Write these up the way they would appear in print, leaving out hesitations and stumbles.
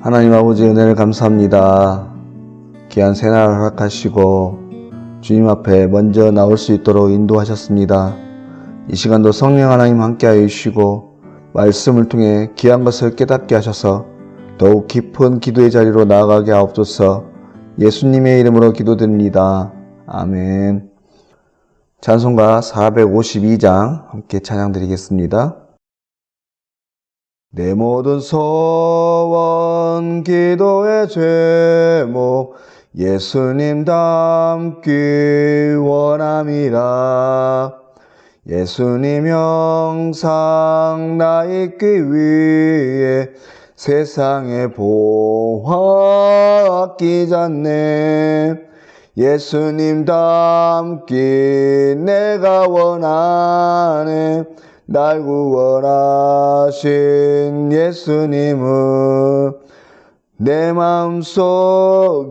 하나님 아버지 은혜를 감사합니다. 귀한 새날 허락하시고 주님 앞에 먼저 나올 수 있도록 인도하셨습니다. 이 시간도 성령 하나님 함께하여 주시고 말씀을 통해 귀한 것을 깨닫게 하셔서 더욱 깊은 기도의 자리로 나아가게 하옵소서. 예수님의 이름으로 기도드립니다. 아멘. 찬송가 452장 함께 찬양드리겠습니다. 내 모든 소원 기도의 제목 예수님 닮기 원함이라. 예수님 형상 나 있기 위해 세상의 보화 아끼지 않네. 예수님 닮기 내가 원하네. 날 구원하신 예수님은 내 마음속에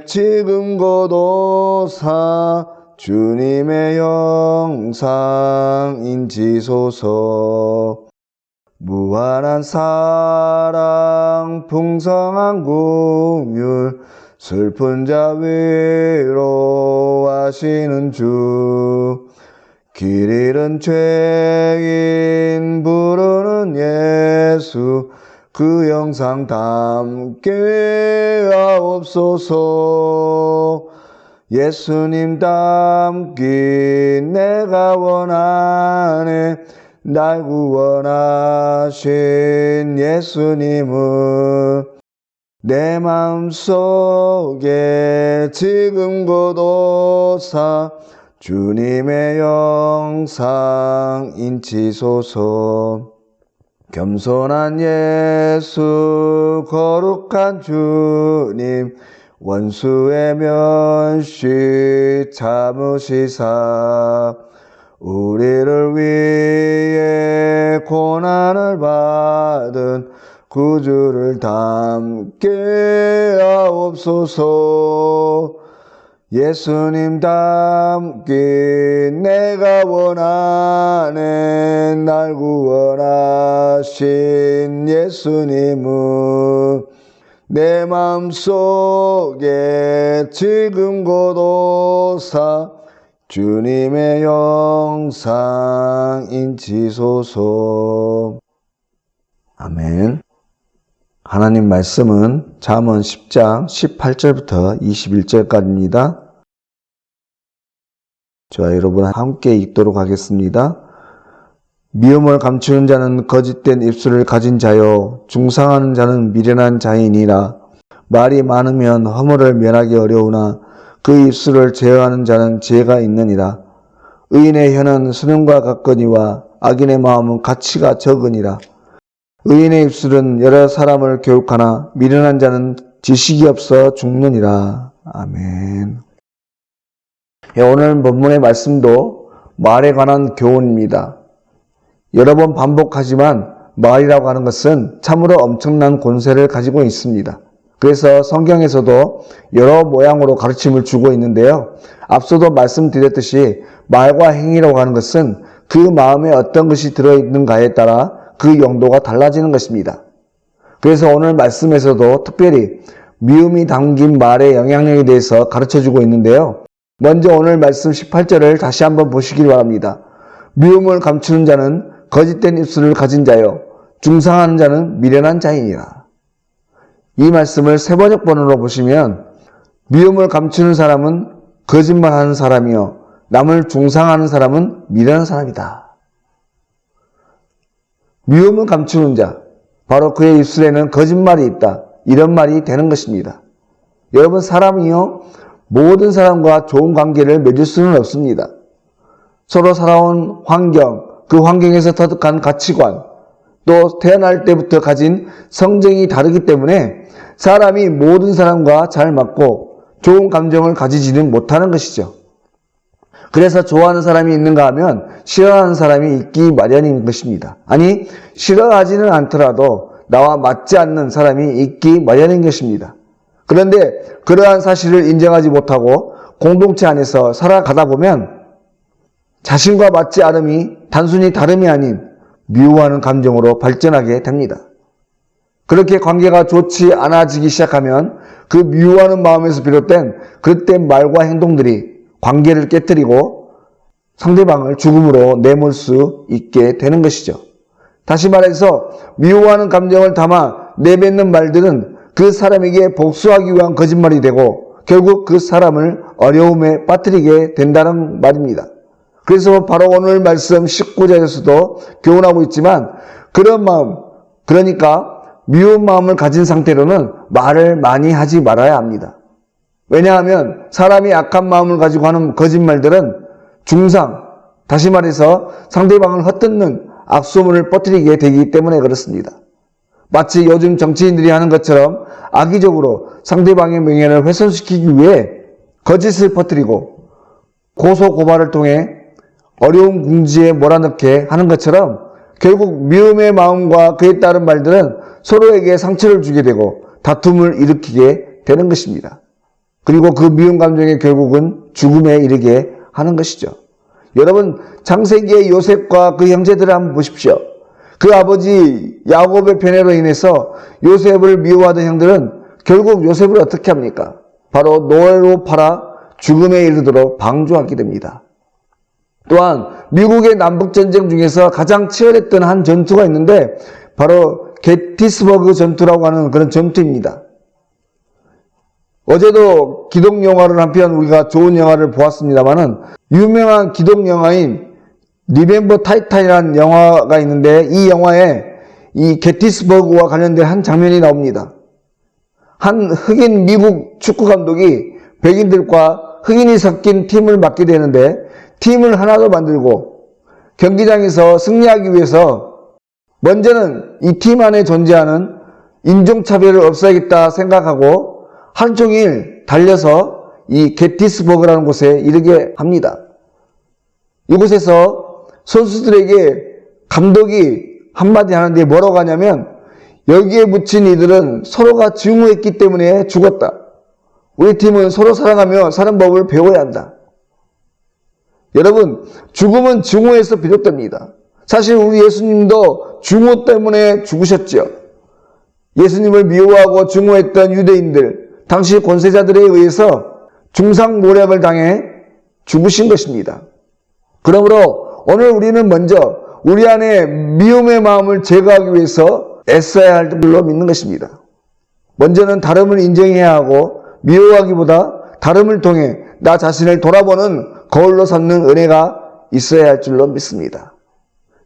지금 고도사 주님의 형상 인지소서. 무한한 사랑 풍성한 긍휼 슬픈 자 위로하시는 주. 길 잃은 죄인 부르는 예수 그 형상 닮게 하옵소서. 예수님 닮기 내가 원하네. 날 구원하신 예수님은 내 마음속에 지금 고도사 주님의 형상 인치소서. 겸손한 예수 거룩한 주님 원수의 면시 참으시사 우리를 위해 고난을 받은 구주를 닮게 하옵소서. 예수님 닮기 내가 원하네. 날 구원하신 예수님은 내 마음속에 지금 고도사 주님의 형상 인치소서. 아멘. 하나님 말씀은 잠언 10장 18절부터 21절까지입니다. 저와 여러분 함께 읽도록 하겠습니다. 미움을 감추는 자는 거짓된 입술을 가진 자요 중상하는 자는 미련한 자이니라. 말이 많으면 허물을 면하기 어려우나 그 입술을 제어하는 자는 지혜가 있느니라. 의인의 혀는 수능과 같거니와 악인의 마음은 가치가 적으니라. 의인의 입술은 여러 사람을 교육하나 미련한 자는 지식이 없어 죽느니라. 아멘. 오늘 본문의 말씀도 말에 관한 교훈입니다. 여러 번 반복하지만 말이라고 하는 것은 참으로 엄청난 권세를 가지고 있습니다. 그래서 성경에서도 여러 모양으로 가르침을 주고 있는데요. 앞서도 말씀드렸듯이 말과 행위라고 하는 것은 그 마음에 어떤 것이 들어있는가에 따라 그 용도가 달라지는 것입니다. 그래서 오늘 말씀에서도 특별히 미움이 담긴 말의 영향력에 대해서 가르쳐주고 있는데요. 먼저 오늘 말씀 18절을 다시 한번 보시길 바랍니다. 미움을 감추는 자는 거짓된 입술을 가진 자요 중상하는 자는 미련한 자이니라. 이 말씀을 세번역본으로 보시면 미움을 감추는 사람은 거짓말하는 사람이요 남을 중상하는 사람은 미련한 사람이다. 미움을 감추는 자, 바로 그의 입술에는 거짓말이 있다. 이런 말이 되는 것입니다. 여러분, 사람이요 모든 사람과 좋은 관계를 맺을 수는 없습니다. 서로 살아온 환경, 그 환경에서 터득한 가치관, 또 태어날 때부터 가진 성정이 다르기 때문에 사람이 모든 사람과 잘 맞고 좋은 감정을 가지지는 못하는 것이죠. 그래서 좋아하는 사람이 있는가 하면 싫어하는 사람이 있기 마련인 것입니다. 아니, 싫어하지는 않더라도 나와 맞지 않는 사람이 있기 마련인 것입니다. 그런데 그러한 사실을 인정하지 못하고 공동체 안에서 살아가다 보면 자신과 맞지 않음이 단순히 다름이 아닌 미워하는 감정으로 발전하게 됩니다. 그렇게 관계가 좋지 않아지기 시작하면 그 미워하는 마음에서 비롯된 그릇된 말과 행동들이 관계를 깨뜨리고 상대방을 죽음으로 내몰 수 있게 되는 것이죠. 다시 말해서 미워하는 감정을 담아 내뱉는 말들은 그 사람에게 복수하기 위한 거짓말이 되고 결국 그 사람을 어려움에 빠뜨리게 된다는 말입니다. 그래서 바로 오늘 말씀 19절에서도 교훈하고 있지만 그런 마음, 그러니까 미운 마음을 가진 상태로는 말을 많이 하지 말아야 합니다. 왜냐하면 사람이 악한 마음을 가지고 하는 거짓말들은 중상, 다시 말해서 상대방을 헛뜯는 악소문을 퍼뜨리게 되기 때문에 그렇습니다. 마치 요즘 정치인들이 하는 것처럼 악의적으로 상대방의 명예를 훼손시키기 위해 거짓을 퍼뜨리고 고소고발을 통해 어려운 궁지에 몰아넣게 하는 것처럼 결국 미움의 마음과 그에 따른 말들은 서로에게 상처를 주게 되고 다툼을 일으키게 되는 것입니다. 그리고 그 미움 감정의 결국은 죽음에 이르게 하는 것이죠. 여러분, 창세기의 요셉과 그 형제들을 한번 보십시오. 그 아버지 야곱의 편애로 인해서 요셉을 미워하던 형들은 결국 요셉을 어떻게 합니까? 바로 노예로 팔아 죽음에 이르도록 방조하게 됩니다. 또한 미국의 남북전쟁 중에서 가장 치열했던 한 전투가 있는데 바로 게티스버그 전투라고 하는 그런 전투입니다. 어제도 기독영화를 한 편 우리가 좋은 영화를 보았습니다만은 유명한 기독영화인 리멤버 타이탄이라는 영화가 있는데 이 영화에 이 게티스버그와 관련된 한 장면이 나옵니다. 한 흑인 미국 축구 감독이 백인들과 흑인이 섞인 팀을 맡게 되는데 팀을 하나 더 만들고 경기장에서 승리하기 위해서 먼저는 이 팀 안에 존재하는 인종차별을 없애야겠다 생각하고 하루 종일 달려서 이 게티스버그라는 곳에 이르게 합니다. 이곳에서 선수들에게 감독이 한마디 하는데 뭐라고 하냐면 여기에 묻힌 이들은 서로가 증오했기 때문에 죽었다. 우리 팀은 서로 사랑하며 사는 법을 배워야 한다. 여러분, 죽음은 증오에서 비롯됩니다. 사실 우리 예수님도 증오 때문에 죽으셨죠. 예수님을 미워하고 증오했던 유대인들, 당시 권세자들에 의해서 중상모략을 당해 죽으신 것입니다. 그러므로 오늘 우리는 먼저 우리 안에 미움의 마음을 제거하기 위해서 애써야 할 줄로 믿는 것입니다. 먼저는 다름을 인정해야 하고 미워하기보다 다름을 통해 나 자신을 돌아보는 거울로 삼는 은혜가 있어야 할 줄로 믿습니다.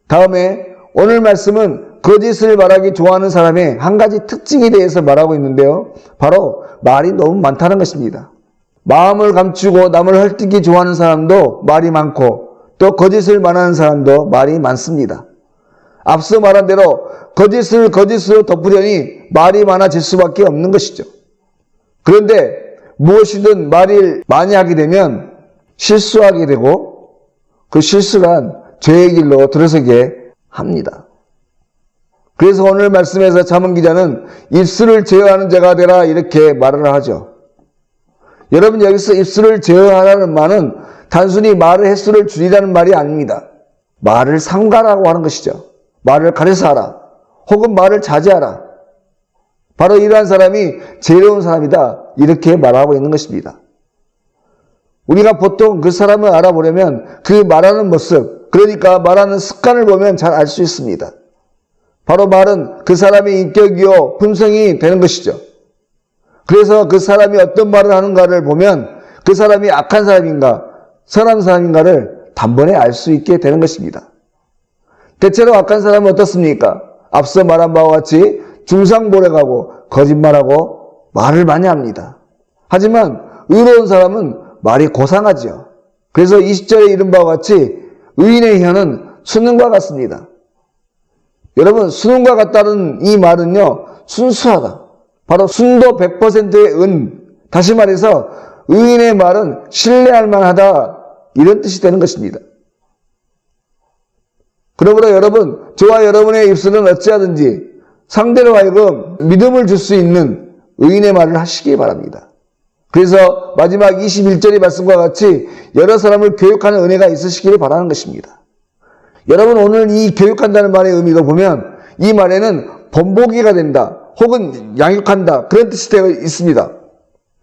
다음에 오늘 말씀은 거짓을 말하기 좋아하는 사람의 한 가지 특징에 대해서 말하고 있는데요. 바로 말이 너무 많다는 것입니다. 마음을 감추고 남을 헐뜯기 좋아하는 사람도 말이 많고 또 거짓을 말하는 사람도 말이 많습니다. 앞서 말한 대로 거짓을 거짓으로 덮으려니 말이 많아질 수밖에 없는 것이죠. 그런데 무엇이든 말을 많이 하게 되면 실수하게 되고 그 실수란 죄의 길로 들어서게 합니다. 그래서 오늘 말씀에서 잠언 기자는 입술을 제어하는 자가 되라 이렇게 말을 하죠. 여러분, 여기서 입술을 제어하라는 말은 단순히 말의 횟수를 줄이라는 말이 아닙니다. 말을 삼가라고 하는 것이죠. 말을 가려서 하라. 혹은 말을 자제하라. 바로 이러한 사람이 지혜로운 사람이다. 이렇게 말하고 있는 것입니다. 우리가 보통 그 사람을 알아보려면 그 말하는 모습, 그러니까 말하는 습관을 보면 잘 알 수 있습니다. 바로 말은 그 사람의 인격이요 품성이 되는 것이죠. 그래서 그 사람이 어떤 말을 하는가를 보면 그 사람이 악한 사람인가 선한 사람인가를 단번에 알 수 있게 되는 것입니다. 대체로 악한 사람은 어떻습니까? 앞서 말한 바와 같이 중상모략하고 거짓말하고 말을 많이 합니다. 하지만 의로운 사람은 말이 고상하죠. 그래서 20절에 이른 바와 같이 의인의 혀는 수능과 같습니다. 여러분, 수능과 같다는 이 말은요, 순수하다. 바로 순도 100%의 은. 다시 말해서 의인의 말은 신뢰할 만하다. 이런 뜻이 되는 것입니다. 그러므로 여러분, 저와 여러분의 입술은 어찌하든지 상대로 하여금 믿음을 줄 수 있는 의인의 말을 하시기 바랍니다. 그래서 마지막 21절의 말씀과 같이 여러 사람을 교육하는 은혜가 있으시기를 바라는 것입니다. 여러분, 오늘 이 교육한다는 말의 의미도 보면 이 말에는 본보기가 된다. 혹은 양육한다 그런 뜻이 되어 있습니다.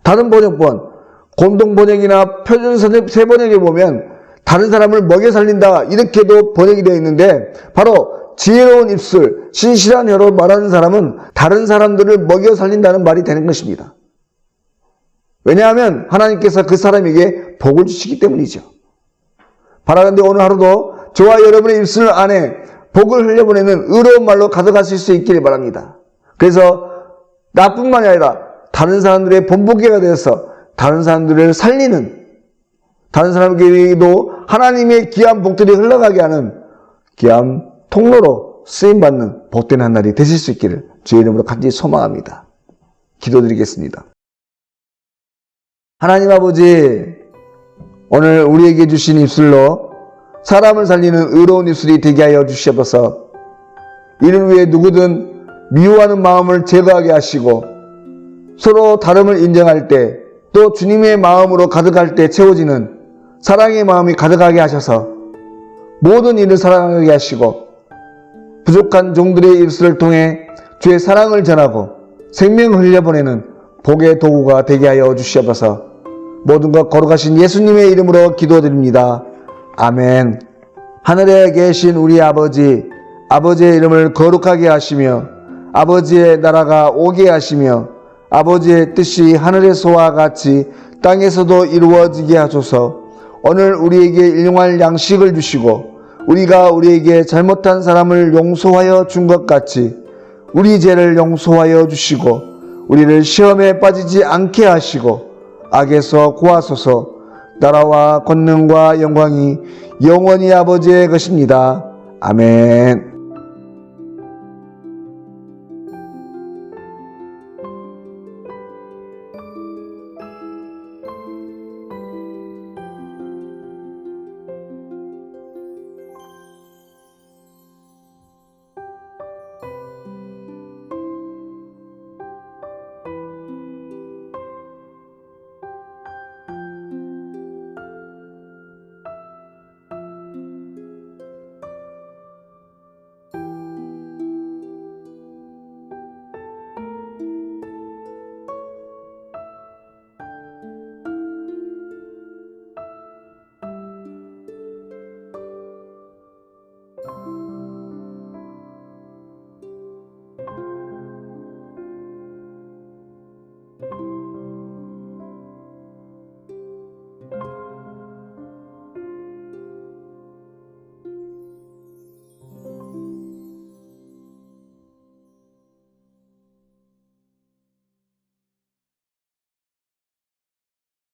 다른 번역본 공동번역이나 표준선역 새 번역에 보면 다른 사람을 먹여 살린다 이렇게도 번역이 되어 있는데 바로 지혜로운 입술, 신실한 혀로 말하는 사람은 다른 사람들을 먹여 살린다는 말이 되는 것입니다. 왜냐하면 하나님께서 그 사람에게 복을 주시기 때문이죠. 바라는데 오늘 하루도 저와 여러분의 입술 안에 복을 흘려보내는 의로운 말로 가득하실 수 있기를 바랍니다. 그래서 나뿐만이 아니라 다른 사람들의 본보기가 되어서 다른 사람들을 살리는, 다른 사람에게도 하나님의 귀한 복들이 흘러가게 하는 귀한 통로로 쓰임받는 복된 한 날이 되실 수 있기를 주의 이름으로 간절히 소망합니다. 기도드리겠습니다. 하나님 아버지, 오늘 우리에게 주신 입술로 사람을 살리는 의로운 입술이 되게 하여 주시옵소서. 이를 위해 누구든 미워하는 마음을 제거하게 하시고 서로 다름을 인정할 때 또 주님의 마음으로 가득할 때 채워지는 사랑의 마음이 가득하게 하셔서 모든 일을 사랑하게 하시고 부족한 종들의 입술을 통해 주의 사랑을 전하고 생명을 흘려보내는 복의 도구가 되게 하여 주시옵소서. 모든 것 거룩하신 예수님의 이름으로 기도드립니다. 아멘. 하늘에 계신 우리 아버지, 아버지의 이름을 거룩하게 하시며 아버지의 나라가 오게 하시며 아버지의 뜻이 하늘에서와 같이 땅에서도 이루어지게 하소서. 오늘 우리에게 일용할 양식을 주시고 우리가 우리에게 잘못한 사람을 용서하여 준 것 같이 우리 죄를 용서하여 주시고 우리를 시험에 빠지지 않게 하시고 악에서 구하소서. 나라와 권능과 영광이 영원히 아버지의 것입니다. 아멘.